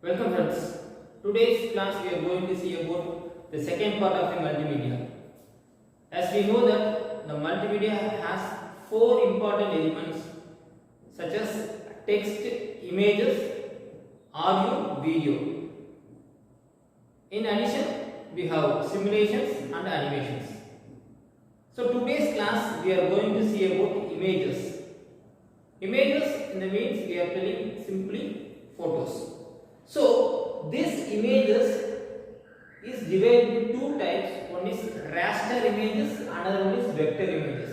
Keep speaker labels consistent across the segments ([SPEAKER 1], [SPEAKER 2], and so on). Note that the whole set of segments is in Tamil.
[SPEAKER 1] Welcome friends. Today's class we are going to see about the second part of the multimedia. As we know that the multimedia has four important elements such as text, images, audio, video. In addition, we have simulations and animations. So today's class we are going to see about images. Images in the means we are telling simply photos. So these images is divided into two types. One is raster images, another one is vector images.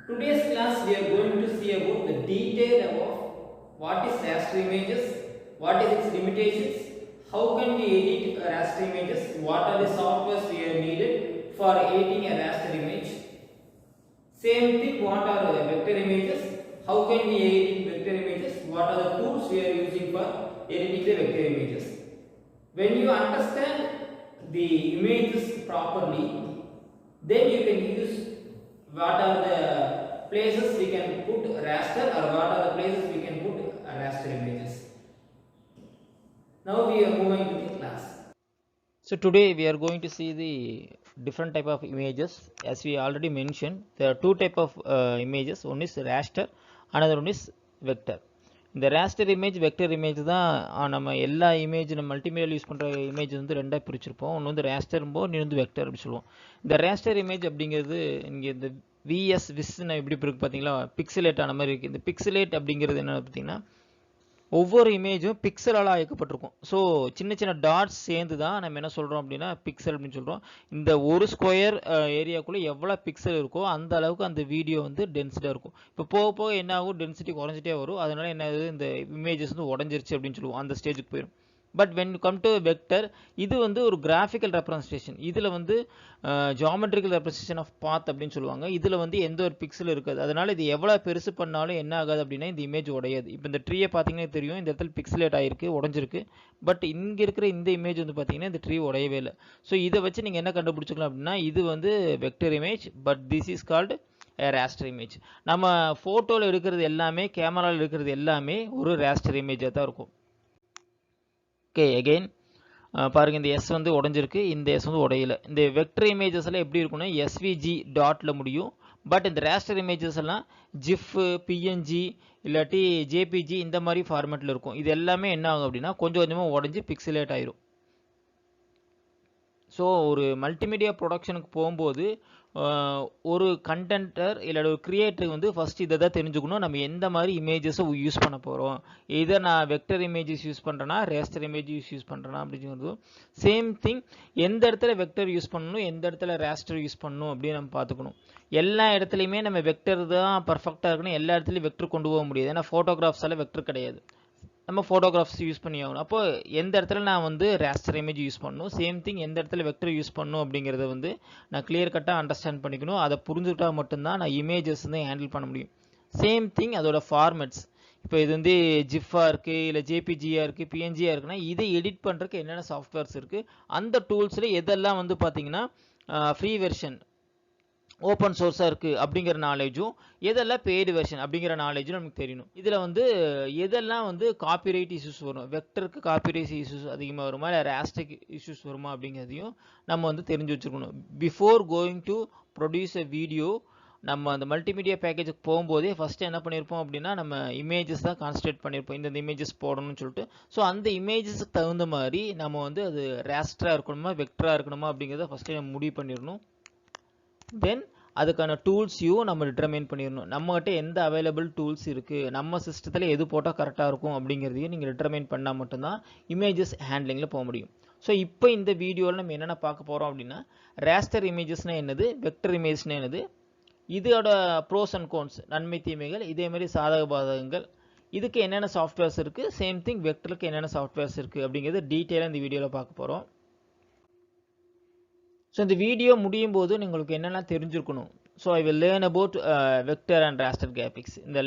[SPEAKER 1] Today's class we are going to see about the detail about what is raster images, what is its limitations, how can we edit raster images, what are the softwares we are needed for editing a raster image. Same thing, what are the vector images, how can we edit vector images, what are the tools we are using for editing the vector images. When you understand the images properly, then you can use what are the places we can put raster or what are the places we can put raster images. Now we are moving to the class.
[SPEAKER 2] So today we are going to see the different type of images. As we already mentioned, there are two type of images. One is raster, another one is vector. இந்த raster image vector image தான் நம்ம எல்லா இமேஜ் நம்ம மல்டிமீடியாவில் யூஸ் பண்ணுற இமேஜ் வந்து ரெண்டாக பிரிச்சிருப்போம். ஒன்று வந்து ரேஸ்டர்ம்போம், இன்னொன்று வந்து வெக்டர் அப்படி சொல்லுவோம். இந்த ரேஸ்டர் இமேஜ் அப்படிங்கிறது இங்கே இந்த விஸ்ன்னு எப்படி இருக்கு பார்த்தீங்களா, பிக்சலேட் ஆன மாதிரி இருக்குது. இந்த பிக்சலேட் அப்படிங்கிறது என்ன பார்த்தீங்கன்னா, ஒவ்வொரு இமேஜும் பிக்சலால் இயக்கப்பட்டிருக்கும். ஸோ சின்ன சின்ன டாட்ஸ் சேர்ந்து தான் நம்ம என்ன சொல்கிறோம் அப்படின்னா பிக்சல் அப்படின்னு சொல்கிறோம். இந்த ஒரு ஸ்கொயர் ஏரியாக்குள்ளே எவ்வளோ பிக்சல் இருக்கோ அந்த அளவுக்கு அந்த வீடியோ வந்து டென்சிட்டியாக இருக்கும். இப்போ போக போக என்ன ஆகும், டென்சிட்டி குறைஞ்சிட்டே வரும். அதனால என்ன ஆகுது, இந்த இமேஜஸ் வந்து உடஞ்சிருச்சு அப்படின்னு சொல்லுவோம், அந்த ஸ்டேஜுக்கு போயிடும். But when come to vector, இது வந்து ஒரு கிராஃபிக்கல் ரெப்ரசன்டேஷன். இதில் வந்து ஜியாமெட்ரிக்கல் ரெப்ரசன்டேஷன் ஆஃப் பாத் அப்படின்னு சொல்லுவாங்க. இதில் வந்து எந்த ஒரு பிக்சல் இருக்காது. அதனால் இது எவ்வளோ பெருசு பண்ணாலும் என்ன ஆகாது அப்படின்னா இந்த இமேஜ் உடையாது. இப்போ இந்த ட்ரீயை பார்த்தீங்கன்னா தெரியும், இந்த இடத்துல பிக்சலேட் ஆகிருக்கு, உடஞ்சிருக்கு. பட் இங்கே இருக்கிற இந்த இமேஜ் வந்து பார்த்தீங்கன்னா இந்த ட்ரீ உடையவே இல்லை. ஸோ இதை வச்சு நீங்கள் என்ன கண்டுபிடிச்சிக்கலாம் அப்படின்னா இது வந்து vector image, but this is called raster image. நம்ம ஃபோட்டோவில் எடுக்கிறது எல்லாமே, கேமராவில் எடுக்கிறது எல்லாமே ஒரு raster இமேஜாக தான் இருக்கும். ஓகே, அகெயின் பாருங்கள், இந்த எஸ் வந்து உடஞ்சிருக்கு, இந்த எஸ் வந்து உடையலை. இந்த வெக்டர் இமேஜஸ் எல்லாம் எப்படி இருக்குன்னா எஸ்விஜி டாட்டில் முடியும். பட் இந்த ரேஸ்டர் இமேஜஸ் எல்லாம் ஜிஃப், பிஎன்ஜி இல்லாட்டி ஜேபிஜி இந்த மாதிரி ஃபார்மேட்டில் இருக்கும். இது எல்லாமே என்ன ஆகும் அப்படின்னா கொஞ்சம் கொஞ்சமாக உடஞ்சி பிக்சலேட் ஆயிரும். ஸோ ஒரு மல்டிமீடியா ப்ரொடக்ஷனுக்கு போகும்போது ஒரு கண்டென்ட்டர் இல்லாட்டி ஒரு கிரியேட்டருக்கு வந்து ஃபஸ்ட்டு இதை தான் தெரிஞ்சுக்கணும், நம்ம எந்த மாதிரி இமேஜஸை யூஸ் பண்ண போகிறோம். இதை நான் வெக்டர் இமேஜஸ் யூஸ் பண்ணுறேன்னா ரேஸ்டர் இமேஜஸ் யூஸ் பண்ணுறேன்னா அப்படிங்கிறது. சேம் திங், எந்த இடத்துல வெக்டர் யூஸ் பண்ணணும், எந்த இடத்துல ரேஸ்டர் யூஸ் பண்ணணும் அப்படின்னு நம்ம பார்த்துக்கணும். எல்லா இடத்துலையுமே நம்ம வெக்டர் தான் பர்ஃபெக்டாக இருக்கணும், எல்லா இடத்துலையும் வெக்டர் கொண்டு போக முடியாது. ஏன்னா ஃபோட்டோகிராஃப்ஸால் வெக்டர் கிடையாது, நம்ம ஃபோட்டோகிராஃப்ஸ் யூஸ் பண்ணி ஆகணும். அப்போ எந்த இடத்துல நான் வந்து ரேஸ்டர் இமேஜ் யூஸ் பண்ணணும், சேம் திங் எந்த இடத்துல வெக்டர் யூஸ் பண்ணணும் அப்படிங்கிறத வந்து நான் கிளியர் கட்டாக அண்டர்ஸ்டாண்ட் பண்ணிக்கணும். அதை புரிஞ்சுக்கிட்டால் மட்டும்தான் நான் இமேஜஸ் வந்து ஹேண்டில் பண்ண முடியும். சேம் திங் அதோட ஃபார்மேட்ஸ், இப்போ இது வந்து ஜிஃபாக இருக்குது, இல்லை ஜேபிஜியாக இருக்குது, பிஎன்ஜியாக இருக்குன்னா இதை எடிட் பண்ணுறதுக்கு என்னென்ன சாஃப்ட்வேர்ஸ் இருக்குது, அந்த டூல்ஸில் எதெல்லாம் வந்து பார்த்தீங்கன்னா ஃப்ரீ வெர்ஷன் ஓப்பன் சோர்ஸாக இருக்குது அப்படிங்கிற நாலேஜும், எதெல்லாம் பெய்டு வெர்ஷன் அப்படிங்கிற நாலேஜும் நமக்கு தெரியணும். இதில் வந்து எதெல்லாம் வந்து காப்பிரைட் இஷ்யூஸ் வரும், வெக்டருக்கு காப்பிரைட் இஷ்யூஸ் அதிகமாக வருமா இல்லை ரேஸ்டருக்கு இஷ்யூஸ் வருமா அப்படிங்கிறதையும் நம்ம வந்து தெரிஞ்சு வச்சுருக்கணும். Before going to produce a video, நம்ம அந்த மல்டிமீடியா பேக்கேஜுக்கு போகும்போதே ஃபஸ்ட்டு என்ன பண்ணியிருப்போம் அப்படின்னா நம்ம இமேஜஸ் தான் கான்சன்ட்ரேட் பண்ணியிருப்போம், இந்த இமேஜஸ் போடணும்னு சொல்லிட்டு. ஸோ அந்த இமேஜஸுக்கு தகுந்த மாதிரி நம்ம வந்து அது ரேஸ்டராக இருக்கணுமா வெக்டராக இருக்கணுமா அப்படிங்கிறத ஃபஸ்ட்டு நம்ம முடிவு பண்ணிடணும். தென் அதுக்கான டூல்ஸையும் நம்ம டிட்டர்மைன் பண்ணிடணும். நம்மகிட்ட எந்த அவைலபிள் டூல்ஸ் இருக்குது, நம்ம சிஸ்டத்தில் எது போட்டால் கரெக்டாக இருக்கும் அப்படிங்கிறதையும் நீங்கள் டிட்டர்மைன் பண்ணால் மட்டும்தான் இமேஜஸ் ஹேண்ட்லிங்கில் போக முடியும். ஸோ இப்போ இந்த வீடியோவில் நம்ம என்னென்ன பார்க்க போகிறோம் அப்படின்னா ரேஸ்டர் இமேஜஸ்னால் என்னது, வெக்டர் இமேஜ்னால் என்னது, இதோட ப்ரோஸ் அண்ட் கோன்ஸ், நன்மை தீமைகள், இதேமாதிரி சாதக பாதகங்கள், இதுக்கு என்னென்ன சாஃப்ட்வேர்ஸ் இருக்குது, சேம் திங் வெக்டருக்கு என்னென்ன சாஃப்ட்வேர்ஸ் இருக்குது அப்படிங்கிறது டீட்டெயிலாக இந்த வீடியோவில் பார்க்க போகிறோம். ஸோ இந்த வீடியோ முடியும் போது உங்களுக்கு என்னெல்லாம் தெரிஞ்சிருக்கணும். So I will learn about vector and raster graphics. இந்த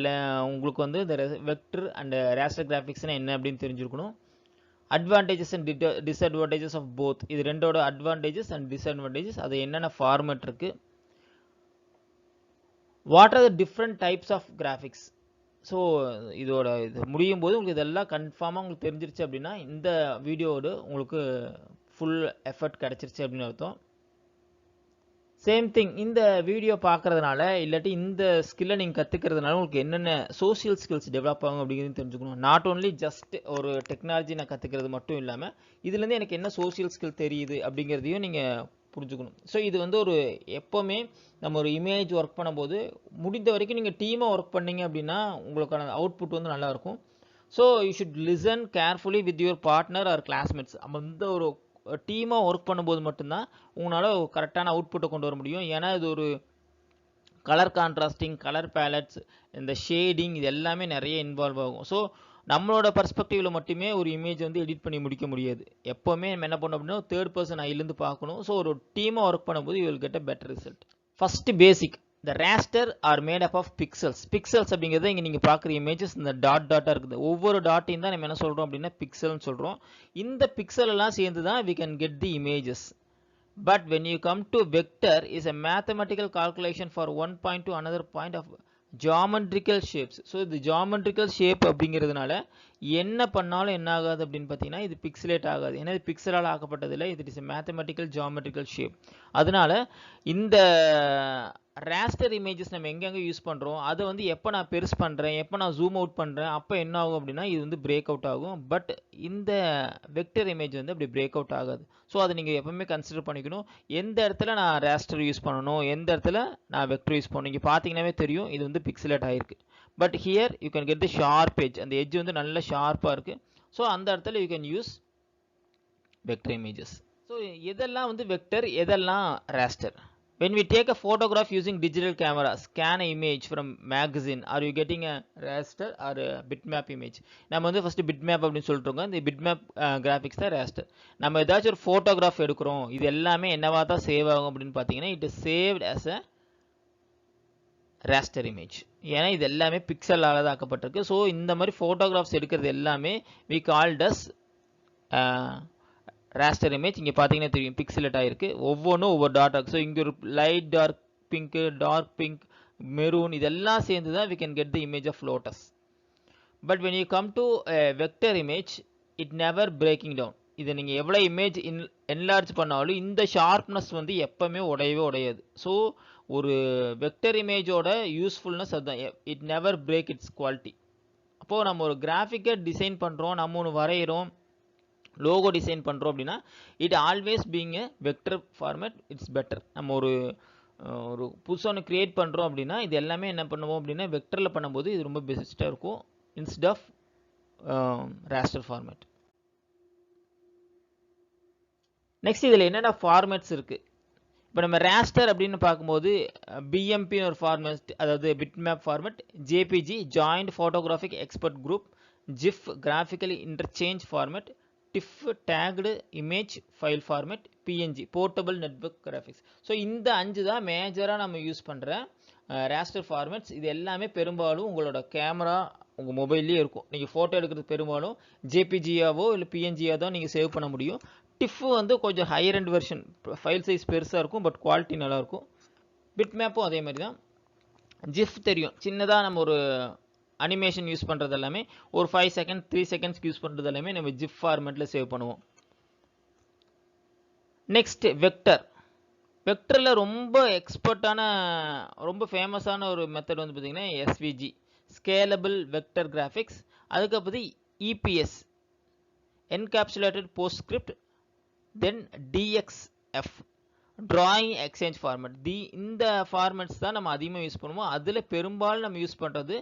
[SPEAKER 2] உங்களுக்கு வந்து இந்த வெக்டர் அண்ட் ரேஸ்டர் கிராஃபிக்ஸ்னால் என்ன அப்படின்னு தெரிஞ்சிருக்கணும். Advantages and disadvantages of both, இது ரெண்டோட அட்வான்டேஜஸ் அண்ட் டிஸ்அட்வான்டேஜஸ், அது என்னென்ன ஃபார்மேட் இருக்குது, what are the different types of graphics, so இதோட இது முடியும் போது உங்களுக்கு இதெல்லாம் கன்ஃபார்மாக உங்களுக்கு தெரிஞ்சிருச்சு அப்படின்னா இந்த வீடியோவோட உங்களுக்கு ஃபுல் எஃபர்ட் கிடச்சிருச்சு அப்படின்னு அர்த்தம். சேம் திங் இந்த வீடியோ பார்க்குறதுனால இல்லாட்டி இந்த ஸ்கில்லை நீங்கள் கற்றுக்கிறதுனால உங்களுக்கு என்னென்ன சோஷியல் ஸ்கில்ஸ் டெவலப் ஆகும் அப்படிங்கிறது தெரிஞ்சுக்கணும். நாட் ஓன்லி ஜஸ்ட் ஒரு டெக்னாலஜி நான் கற்றுக்கிறது மட்டும் இல்லாமல் இதுலேருந்து எனக்கு என்ன சோஷியல் ஸ்கில் தெரியுது அப்படிங்கிறதையும் நீங்கள் புரிஞ்சுக்கணும். ஸோ இது வந்து ஒரு எப்போவுமே நம்ம ஒரு இமேஜ் ஒர்க் பண்ணும்போது முடிந்த வரைக்கும் நீங்கள் டீமாக ஒர்க் பண்ணீங்க அப்படின்னா உங்களுக்கான அவுட்புட் வந்து நல்லாயிருக்கும். So you should listen carefully with your partner or classmates. அந்த ஒரு டீமாக ஒர்க் பண்ணும்போது மட்டும்தான் உங்களால் கரெக்டான அவுட்புட்டை கொண்டு வர முடியும். ஏன்னா இது ஒரு கலர் கான்ட்ராஸ்டிங், கலர் பேலட்ஸ், இந்த ஷேடிங் இது எல்லாமே நிறைய இன்வால்வ் ஆகும். ஸோ நம்மளோட பர்ஸ்பெக்டிவில் மட்டுமே ஒரு இமேஜ் வந்து எடிட் பண்ணி முடிக்க முடியாது. எப்போவுமே நம்ம என்ன பண்ணோம் அப்படின்னா தேர்ட் பர்சன் ஐலேருந்து பார்க்கணும். ஸோ ஒரு டீமாக ஒர்க் பண்ணும்போது you will get a better result. First basic, the raster are made up of pixels. pixels அப்படிங்கிறது இங்கே நீங்கள் பார்க்குற இமேஜஸ் இந்த டாட்டாக இருக்குது. ஒவ்வொரு டாட்டையும் தான் நம்ம என்ன சொல்கிறோம் அப்படின்னா பிக்சல்னு சொல்கிறோம். இந்த பிக்சல் எல்லாம் சேர்ந்து தான் we can get the images. But when you come to vector is a mathematical calculation for one point to another point of geometrical shapes. So இது geometrical shape அப்படிங்கிறதுனால என்ன பண்ணாலும் என்ன ஆகாது அப்படின்னு பார்த்தீங்கன்னா இது பிக்சலேட் ஆகாது. ஏன்னா இது பிக்சலால் ஆக்கப்பட்டதில்லை, இது இஸ் மேத்தமெட்டிக்கல் ஜியாமெட்ரிக்கல் ஷேப். அதனால இந்த raster இமேஜஸ் நம்ம எங்கெங்கே யூஸ் பண்ணுறோம் அதை வந்து எப்போ நான் பெருசு பண்ணுறேன், எப்போ நான் ஜூம் அவுட் பண்ணுறேன் அப்போ என்ன ஆகும் அப்படின்னா இது வந்து பிரேக் அவுட் ஆகும். பட் இந்த வெக்டர் இமேஜ் வந்து அப்படி பிரேக் அவுட் ஆகாது. ஸோ அதை நீங்கள் எப்பவுமே கன்சிடர் பண்ணிக்கணும். எந்த இடத்துல நான் raster யூஸ் பண்ணணும், எந்த இடத்துல நான் வெக்டர் யூஸ் பண்ணணும். இங்கே பார்த்தீங்கன்னாவே தெரியும் இது வந்து பிக்சலேட் ஆகிருக்கு. But here you can get the sharp edge. அந்த எட்ஜ் வந்து நல்ல ஷார்ப்பாக இருக்குது. ஸோ அந்த இடத்துல you can use vector images. So எதெல்லாம் வந்து வெக்டர், எதெல்லாம் raster? When we take a photograph using digital camera, scan an image from magazine, are you getting a raster or a bitmap image? நம்ம வந்து ஃபர்ஸ்ட் bitmap அப்படின்னு சொல்லிட்டுருக்கோம். இந்த bitmap கிராஃபிக்ஸ் தான் raster. நம்ம ஏதாச்சும் ஒரு ஃபோட்டோகிராஃப் எடுக்கிறோம், இது எல்லாமே என்னவா தான் சேவ் ஆகும் அப்படின்னு பார்த்தீங்கன்னா it is saved as a raster image. ஏன்னா இது எல்லாமே பிக்சலால் தான் ஆக்கப்பட்டிருக்கு. ஸோ இந்த மாதிரி ஃபோட்டோகிராஃப்ஸ் எடுக்கிறது எல்லாமே we called as raster image. இங்கே பார்த்தீங்கன்னா தெரியும் பிக்சலேட் ஆகிருக்கு. ஒவ்வொன்றும் ஒவ்வொரு டாட். ஸோ இங்கே ஒரு light dark pink, dark pink, maroon இதெல்லாம் சேர்ந்து தான் we can get the image of lotus. But when you come to a vector image, it never breaking down. இதை நீங்கள் எவ்வளோ இமேஜ் என்லார்ஜ் பண்ணாலும் இந்த ஷார்ப்னஸ் வந்து எப்பவுமே உடையவே உடையாது. ஸோ ஒரு வெக்டர் இமேஜோட யூஸ்ஃபுல்னஸ் அதுதான், it never break it's quality. அப்போது நம்ம ஒரு கிராஃபிக்கை டிசைன் பண்ணுறோம், நம்ம ஒன்று வரைகிறோம், லோகோ டிசைன் பண்ணுறோம் அப்படின்னா it always being a vector format it's better. நம்ம ஒரு புதுசாக ஒன்று க்ரியேட் பண்ணுறோம் அப்படின்னா இது எல்லாமே என்ன பண்ணுவோம் அப்படின்னா வெக்டரில் பண்ணும்போது இது ரொம்ப பெஸ்ட்டாக இருக்கும் instead of raster format. Next இதில் என்னென்ன ஃபார்மேட்ஸ் இருக்குது. இப்போ நம்ம raster அப்படின்னு பார்க்கும்போது பிஎம்பின்னு ஒரு ஃபார்மேட், அதாவது bitmap format, JPG joint photographic expert group, GIF graphically interchange format, TIFF tagged image file format, PNG portable network graphics. So இந்த 5 தான் மேஜராக நம்ம யூஸ் பண்ணுற raster ஃபார்மேட்ஸ். இது எல்லாமே பெரும்பாலும் உங்களோட கேமரா உங்கள் மொபைல்லேயே இருக்கும். நீங்கள் ஃபோட்டோ எடுக்கிறது பெரும்பாலும் ஜேபிஜியாவோ இல்லை பிஎன்ஜியாக தான் நீங்கள் சேவ் பண்ண முடியும். TIFF வந்து கொஞ்சம் higher end version, file size பெருசாக இருக்கும் பட் குவாலிட்டி நல்லாயிருக்கும். பிட்மேப்பும் அதே மாதிரி தான். ஜிஃப் தெரியும், சின்னதாக நம்ம ஒரு அனிமேஷன் யூஸ் பண்ணுறது எல்லாமே ஒரு 5 செகண்ட் 3 செகண்ட்ஸ்க்கு யூஸ் பண்ணுறது எல்லாமே நம்ம ஜிப் ஃபார்மேட்டில் சேவ் பண்ணுவோம். Next vector. வெக்டரில் ரொம்ப எக்ஸ்பர்ட்டான ரொம்ப ஃபேமஸான ஒரு மெத்தட் வந்து பார்த்திங்கன்னா எஸ்விஜி, ஸ்கேலபிள் வெக்டர் கிராஃபிக்ஸ். அதுக்கப்புறம் இபிஎஸ், என்கேப்சுலேட்டட் போஸ்ட்ஸ்கிரிப்ட், தென் டிஎக்ஸ்எஃப், drawing exchange format. இந்த ஃபார்மேட்ஸ் தான் நம்ம அதிகமாக யூஸ் பண்ணுவோம். அதில் பெரும்பாலும் நம்ம யூஸ் பண்ணுறது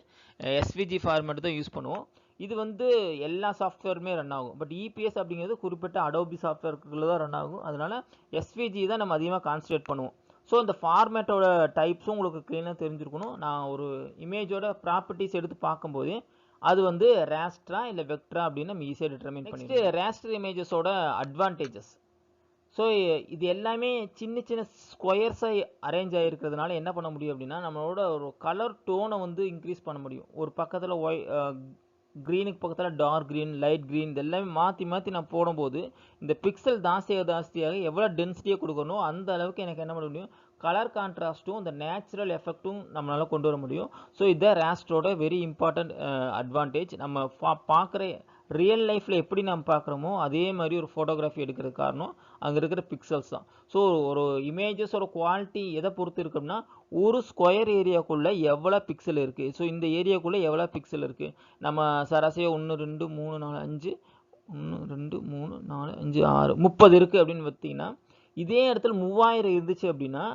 [SPEAKER 2] எஸ்விஜி ஃபார்மேட் தான் யூஸ் பண்ணுவோம். இது வந்து எல்லா சாஃப்ட்வேருமே ரன் ஆகும். பட் இபிஎஸ் அப்படிங்கிறது குறிப்பிட்ட அடோபி சாஃப்ட்வேர்க்குள்ளே தான் ரன் ஆகும். அதனால எஸ்விஜி தான் நம்ம அதிகமாக கான்சன்ட்ரேட் பண்ணுவோம். ஸோ இந்த ஃபார்மேட்டோட டைப்ஸும் உங்களுக்கு க்ளீனாக தெரிஞ்சிருக்கணும். நான் ஒரு இமேஜோட ப்ராப்பர்ட்டிஸ் எடுத்து பார்க்கும்போது அது வந்து ரேஸ்டரா இல்லை வெக்டரா அப்படின்னு நம்ம ஈஸியாக டிட்டர்மின் பண்ணிட்டு ரேஸ்டர் இமேஜஸோட அட்வான்டேஜஸ். ஸோ இது எல்லாமே சின்ன சின்ன ஸ்கொயர்ஸாக அரேஞ்ச் ஆகிருக்கிறதுனால என்ன பண்ண முடியும் அப்படின்னா நம்மளோட ஒரு கலர் டோனை வந்து இன்க்ரீஸ் பண்ண முடியும். ஒரு பக்கத்தில் க்ரீனுக்கு பக்கத்தில் டார்க் க்ரீன், லைட் க்ரீன் இது எல்லாமே மாற்றி மாற்றி நான் போடும்போது இந்த பிக்சல் ஜாஸ்தியாக எவ்வளோ டென்சிட்டியாக கொடுக்கணும் அந்த அளவுக்கு எனக்கு என்ன பண்ண முடியும், கலர் கான்ட்ராஸ்ட்டும் இந்த நேச்சுரல் எஃபெக்ட்டும் நம்மளால கொண்டு வர முடியும். ஸோ இதுதான் ராஸ்டரோட வெரி இம்பார்ட்டன்ட் அட்வான்டேஜ். நம்ம பார்க்குற ரியல் லைஃப்பில் எப்படி நம்ம பார்க்குறோமோ அதே மாதிரி ஒரு ஃபோட்டோகிராஃபி எடுக்கிறது காரணம் அங்கே இருக்கிற பிக்சல்ஸ் தான். ஸோ ஒரு இமேஜஸோட குவாலிட்டி எதை பொறுத்து இருக்குன்னா ஒரு ஸ்கொயர் ஏரியாக்குள்ளே எவ்வளோ பிக்சல் இருக்குது, ஸோ இந்த ஏரியாக்குள்ளே எவ்வளோ பிக்சல் இருக்குது. நம்ம சராசரியாக 1 2 3 4 5 1 2 3 4 5 6 30 இருக்குது அப்படின்னு பார்த்தீங்கன்னா, இதே இடத்துல 3000 இருந்துச்சு அப்படின்னா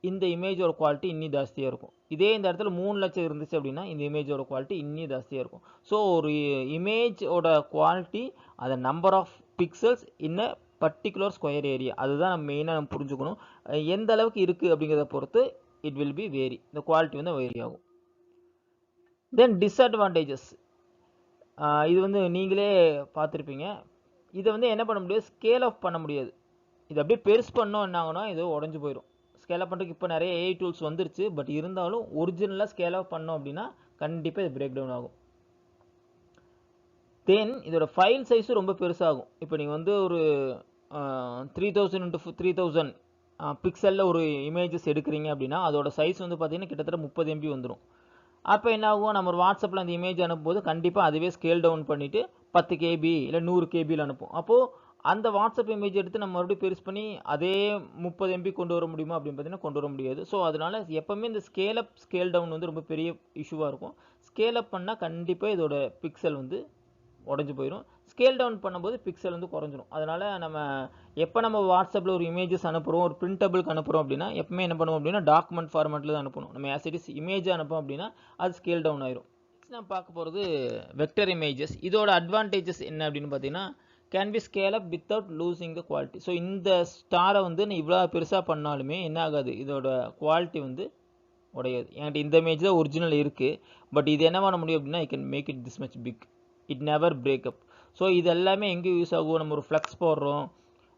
[SPEAKER 2] இந்த இமேஜோட குவாலிட்டி இன்னும் ஜாஸ்தியாக இருக்கும். இதே இந்த இடத்துல 3 லட்சம் இருந்துச்சு அப்படின்னா இந்த இமேஜோட குவாலிட்டி இன்னும் ஜாஸ்தியாக இருக்கும். ஸோ ஒரு இமேஜோட குவாலிட்டி அந்த number of pixels in particular square area, அதுதான் நம்ம மெயினாக நம்ம புரிஞ்சுக்கணும். எந்த அளவுக்கு இருக்குது அப்படிங்கிறத பொறுத்து இட் வில் பி வேரி, இந்த குவாலிட்டி வந்து வேரி ஆகும். தென் டிஸ்அட்வான்டேஜஸ், இது வந்து நீங்களே பார்த்துருப்பீங்க. இதை வந்து என்ன பண்ண முடியாது, ஸ்கேல் ஆஃப் பண்ண முடியாது. இது அப்படியே பெருசு பண்ணோம் என்ன ஆகுனா இது உடஞ்சி போயிடும். ஸ்கேல் அப் பண்ணுறதுக்கு இப்போ நிறைய ஏஐ டூல்ஸ் வந்துருச்சு, பட் இருந்தாலும் ஒரிஜினலாக ஸ்கேல் ஆஃப் பண்ணோம் அப்படின்னா கண்டிப்பாக இது பிரேக் டவுன் ஆகும். தென் இதோட ஃபைல் சைஸும் ரொம்ப பெருசாகும். இப்போ நீங்கள் வந்து ஒரு 3000 × 3000 பிக்சலில் ஒரு இமேஜஸ் எடுக்கிறீங்க அப்படின்னா அதோட சைஸ் வந்து பார்த்தீங்கன்னா கிட்டத்தட்ட 30 MB வந்துடும். அப்போ என்ன ஆகும், நம்ம ஒரு வாட்ஸ்அப்பில் அந்த இமேஜ் அனுப்பும்போது கண்டிப்பாக அதுவே ஸ்கேல் டவுன் பண்ணிவிட்டு 10 KB இல்லை 100 KBயில் அனுப்பும். அப்போது அந்த வாட்ஸ்அப் இமேஜ் எடுத்து நம்ம மறுபடியும் பெருசு பண்ணி அதே 30 MB கொண்டு வர முடியுமா அப்படின்னு பார்த்தீங்கன்னா கொண்டு வர முடியாது. ஸோ அதனால் எப்போவுமே இந்த ஸ்கேல் அப் ஸ்கேல் டவுன் வந்து ரொம்ப பெரிய இஷ்யூவாக இருக்கும். ஸ்கேல் அப் பண்ணால் கண்டிப்பாக இதோட பிக்சல் வந்து உடஞ்சி போயிடும். ஸ்கேல் டவுன் பண்ணும்போது பிக்சல் வந்து குறைஞ்சிடும். அதனால் நம்ம வாட்ஸ்அப்பில் ஒரு இமேஜஸ் அனுப்புகிறோம், ஒரு பிரிண்டபிளுக்கு அனுப்புகிறோம் அப்படின்னா எப்பவுமே என்ன பண்ணுவோம் அப்படின்னா டாக்குமெண்ட் ஃபார்மேட்டில் தான் அனுப்பணும். நம்ம ஆஸ் இட் இஸ் இமேஜ் அனுப்போம் அப்படின்னா அது ஸ்கேல் டவுன் ஆயிரும். நான் பார்க்க போகிறது வெக்டர் இமேஜஸ். இதோட அட்வான்டேஜஸ் என்ன அப்படின்னு பார்த்தீங்கன்னா can be scale up without losing the quality. So இந்த ஸ்டாரை வந்து நான் இவ்வளோ பெருசாக பண்ணாலுமே என்ன ஆகாது, இதோட குவாலிட்டி வந்து உடையாது. என்கிட்ட இந்த இமேஜ் தான் ஒரிஜினல் இருக்குது, பட் இது என்ன பண்ண முடியும் அப்படின்னா I can make it this much big, it never break up. So இது எல்லாமே எங்கே யூஸ் ஆகும், நம்ம ஒரு ஃப்ளெக்ஸ் போடுறோம்,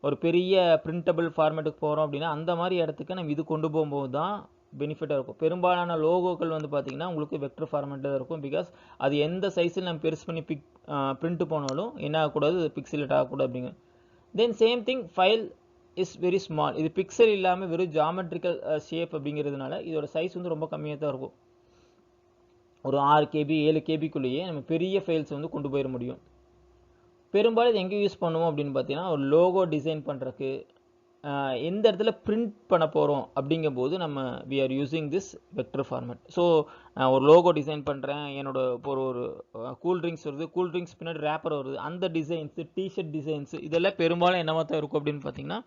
[SPEAKER 2] ஒரு பெரிய பிரிண்டபிள் ஃபார்மேட்டுக்கு போகிறோம் அப்படின்னா அந்த மாதிரி இடத்துக்கு நம்ம இது கொண்டு போகும்போது தான் பெனிஃபிட்டாக இருக்கும். பெரும்பாலான லோகோக்கள் வந்து பார்த்திங்கன்னா உங்களுக்கு வெக்டர் ஃபார்மேட்டில் தான் இருக்கும். பிகாஸ் அது எந்த சைஸில் நம்ம பெருசு பண்ணி பிரிண்ட் போனாலும் என்ன ஆகக்கூடாது, பிக்சலேட் ஆகக்கூடாது அப்படிங்க. Then same thing file is very small. இது பிக்சல் இல்லாமல் வெறும் ஜாமெட்ரிக்கல் ஷேப் அப்படிங்கிறதுனால இதோட சைஸ் வந்து ரொம்ப கம்மியாக தான் இருக்கும். ஒரு 6 KB 7 KBக்குள்ளேயே நம்ம பெரிய ஃபைல்ஸ் வந்து கொண்டு போயிட முடியும். பெரும்பாலும் இது எங்கே யூஸ் பண்ணுவோம் அப்படின்னு பார்த்தீங்கன்னா ஒரு லோகோ டிசைன் பண்ணுறதுக்கு, எந்த இடத்துல பிரிண்ட் பண்ண போகிறோம் அப்படிங்கும்போது நம்ம we are using this vector format. So நான் ஒரு லோகோ டிசைன் பண்ணுறேன், என்னோட ஒரு கூல் ட்ரிங்க்ஸ் வருது, கூல் ட்ரிங்க்ஸ் பின்னாடி ரேப்பர் வருது, அந்த டிசைன்ஸு டிஷர்ட் டிசைன்ஸு இதெல்லாம் பெரும்பாலும் என்னவா தான் இருக்கும் அப்படின்னு பார்த்தீங்கன்னா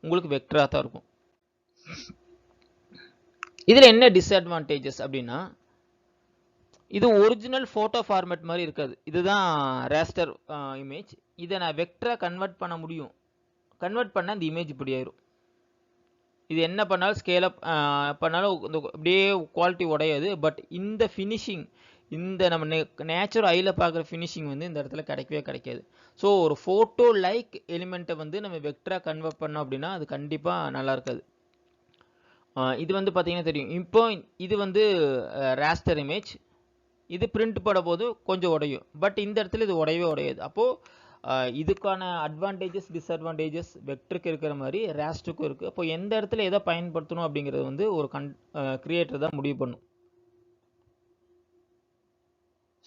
[SPEAKER 2] உங்களுக்கு வெக்டராக தான் இருக்கும். இதில் என்ன டிஸ்அட்வான்டேஜஸ் அப்படின்னா இது ஒரிஜினல் ஃபோட்டோ ஃபார்மேட் மாதிரி இருக்காது. இதுதான் ரேஸ்டர் இமேஜ். இதை நான் வெக்டராக கன்வெர்ட் பண்ண முடியும். கன்வெர்ட் பண்ணால் இந்த இமேஜ் இப்படி ஆயிரும். இது என்ன பண்ணாலும் ஸ்கேல் அப் பண்ணாலும் அப்படியே குவாலிட்டி உடையாது. பட் இந்த ஃபினிஷிங், இந்த நம்ம நேச்சுரல் ஐயில் பார்க்குற ஃபினிஷிங் வந்து இந்த இடத்துல கிடைக்கவே கிடைக்காது. ஸோ ஒரு ஃபோட்டோ லைக் எலிமெண்ட்டை வந்து நம்ம வெக்டராக கன்வெர்ட் பண்ணோம் அப்படின்னா அது கண்டிப்பாக நல்லா இருக்காது. இது வந்து பார்த்தீங்கன்னா தெரியும். இப்போ இது வந்து ரேஸ்டர் இமேஜ், இது பிரிண்ட் போட போது கொஞ்சம் உடையும். பட் இந்த இடத்துல இது உடையவே உடையாது. அப்போது இதுக்கான அட்வான்டேஜஸ் டிஸ்அட்வான்டேஜஸ் வெக்டருக்கு இருக்கிற மாதிரி ரேஸ்டருக்கும் இருக்குது. அப்போ எந்த இடத்துல எதை பயன்படுத்தணும் அப்படிங்கிறது வந்து ஒரு கிரியேட்டர் தான் முடிவு பண்ணும்.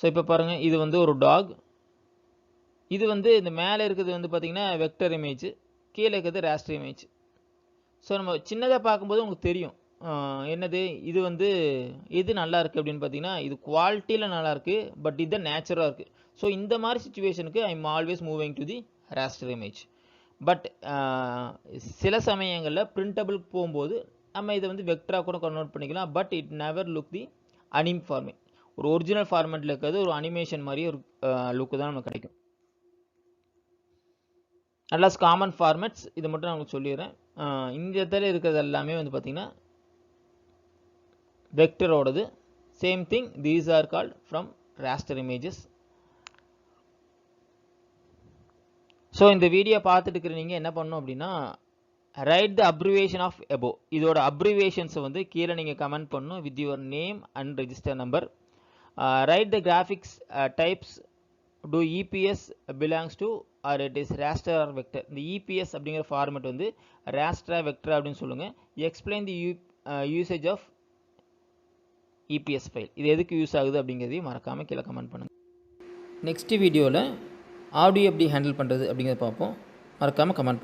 [SPEAKER 2] ஸோ இப்போ பாருங்கள், இது வந்து ஒரு டாக், இது வந்து இந்த மேலே இருக்கிறது வந்து பார்த்திங்கன்னா வெக்டர் இமேஜ், கீழே இருக்கிறது ரேஸ்டர் இமேஜ். ஸோ நம்ம சின்னதாக பார்க்கும்போது உங்களுக்கு தெரியும் என்னது இது வந்து எது நல்லா இருக்குது அப்படின்னு பார்த்தீங்கன்னா இது குவாலிட்டியில் நல்லாயிருக்கு, பட் இது நேச்சுரலாக இருக்குது. ஸோ இந்த மாதிரி சுச்சுவேஷனுக்கு I am always moving to the raster image. But சில சமயங்களில் பிரிண்டபிளுக்கு போகும்போது நம்ம இதை வந்து வெக்டராக கூட கன்வெர்ட் பண்ணிக்கலாம். But it never look the anime format. ஒரு ஒரிஜினல் ஃபார்மேட்டில் இருக்கிறது ஒரு அனிமேஷன் மாதிரி ஒரு லுக்கு தான் நமக்கு கிடைக்கும். நல்லா காமன் ஃபார்மேட்ஸ் இதை மட்டும் நான் உங்களுக்கு சொல்லிடுறேன். இந்த இடத்துல இருக்கிறது எல்லாமே வந்து பார்த்திங்கன்னா வெக்டரோடது. Same thing, these are called from raster images. So இந்த வீடியோ பார்த்துட்டு இருக்கிற நீங்கள் என்ன பண்ணணும் அப்படின்னா write the abbreviation of EPS. இதோட அப்ரிவேஷன்ஸை வந்து கீழே நீங்கள் கமெண்ட் பண்ணணும் with your name and register number. Write the graphics types, do EPS belongs to or it is raster or vector. இந்த EPS அப்படிங்கிற ஃபார்மேட் வந்து raster vector அப்படின்னு சொல்லுங்கள். Explain the usage of EPS file. இது எதுக்கு யூஸ் ஆகுது அப்படிங்கிறதையும் மறக்காமல் கீழே கமெண்ட் பண்ணுங்கள். நெக்ஸ்ட் வீடியோவில் ஆடியோ எப்படி ஹேண்டில் பண்ணுறது அப்படிங்கிறத பார்ப்போம். மறக்காமல் கமெண்ட்